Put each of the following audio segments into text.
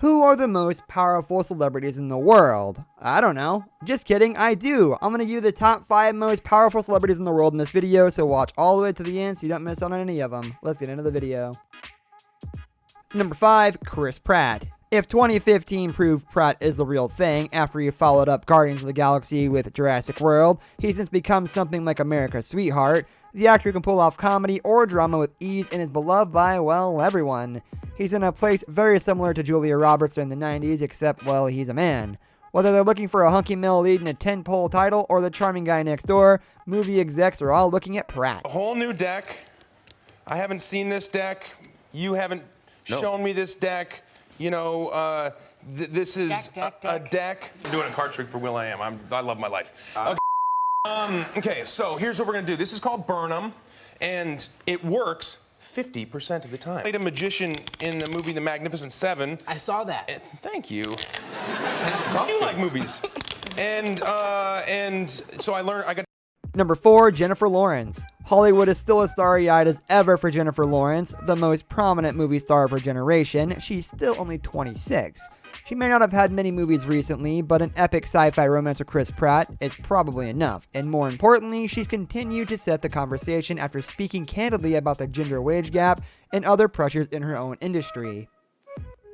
Who are the most powerful celebrities in the world? I don't know. Just kidding, I do. I'm going to give you the top 5 most powerful celebrities in the world in this video, so watch all the way to the end so you don't miss out on any of them. Let's get into the video. Number 5, Chris Pratt. If 2015 proved Pratt is the real thing after he followed up Guardians of the Galaxy with Jurassic World, he's since become something like America's sweetheart. The actor can pull off comedy or drama with ease and is beloved by, well, everyone. He's in a place very similar to Julia Roberts during the 90s, except, well, he's a man. Whether they're looking for a hunky male lead in a 10-pole title or the charming guy next door, movie execs are all looking at Pratt. A whole new deck. I haven't seen this deck. You haven't shown me this deck. You know, this is a deck. I'm doing a card trick for will.i.am. I love my life. Okay, so here's what we're gonna do. This is called Burnham, and it works 50% of the time. I played a magician in the movie The Magnificent Seven. I saw that. Thank you. You like movies. And so I got. Number 4, Jennifer Lawrence. Hollywood is still as starry-eyed as ever for Jennifer Lawrence, the most prominent movie star of her generation. She's still only 26. She may not have had many movies recently, but an epic sci-fi romance with Chris Pratt is probably enough. And more importantly, she's continued to set the conversation after speaking candidly about the gender wage gap and other pressures in her own industry.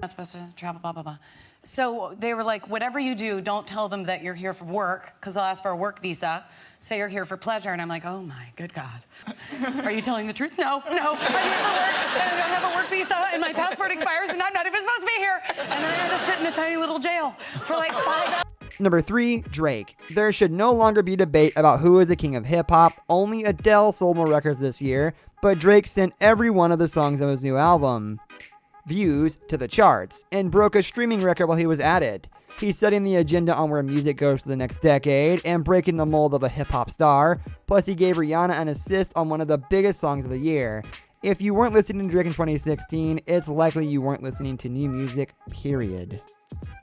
Not supposed to travel, blah, blah, blah. So they were like, whatever you do, don't tell them that you're here for work, because they'll ask for a work visa. Say you're here for pleasure. And I'm like, oh my good God. Are you telling the truth? No, I'm here for work, and I don't have a work visa, and my passport expires, and I'm not even supposed to be here. And then I had to sit in a tiny little jail for like 5 hours. Number 3, Drake. There should no longer be debate about who is the king of hip-hop. Only Adele sold more records this year, but Drake sent every one of the songs of his new album views to the charts and broke a streaming record while he was at it. He's setting the agenda on where music goes for the next decade and breaking the mold of a hip-hop star. Plus, he gave Rihanna an assist on one of the biggest songs of the year. If you weren't listening to Drake in 2016, it's likely you weren't listening to new music, period.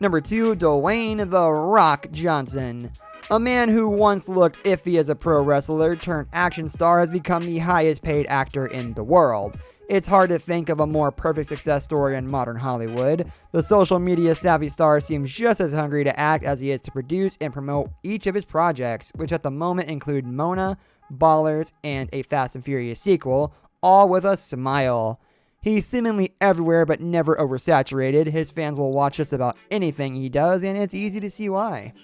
Number 2, Dwayne "The Rock" Johnson. A man who once looked iffy as a pro wrestler turned action star has become the highest paid actor in the world. It's hard to think of a more perfect success story in modern Hollywood. The social media savvy star seems just as hungry to act as he is to produce and promote each of his projects, which at the moment include Mona, Ballers, and a Fast and Furious sequel, all with a smile. He's seemingly everywhere but never oversaturated. His fans will watch just about anything he does, and it's easy to see why.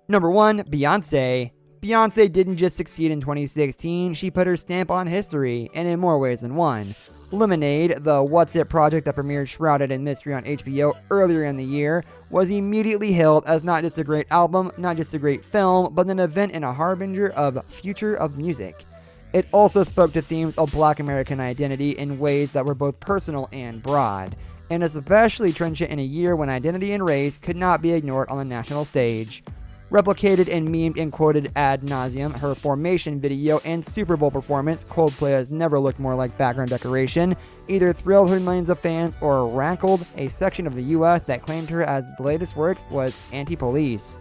Number 1, Beyonce. Beyonce didn't just succeed in 2016, she put her stamp on history, and in more ways than one. Lemonade, the What's It project that premiered shrouded in mystery on HBO earlier in the year, was immediately hailed as not just a great album, not just a great film, but an event and a harbinger of future of music. It also spoke to themes of Black American identity in ways that were both personal and broad, and especially trenchant in a year when identity and race could not be ignored on the national stage. Replicated and memed and quoted ad nauseum, her Formation video and Super Bowl performance, Coldplay has never looked more like background decoration, either thrilled her millions of fans or rankled a section of the US that claimed her as the latest works was anti-police.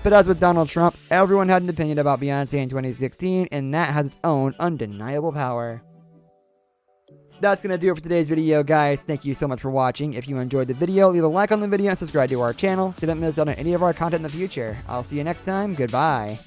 But as with Donald Trump, everyone had an opinion about Beyonce in 2016, and that has its own undeniable power. That's going to do it for today's video, guys. Thank you so much for watching. If you enjoyed the video, leave a like on the video and subscribe to our channel so you don't miss out on any of our content in the future. I'll see you next time. Goodbye.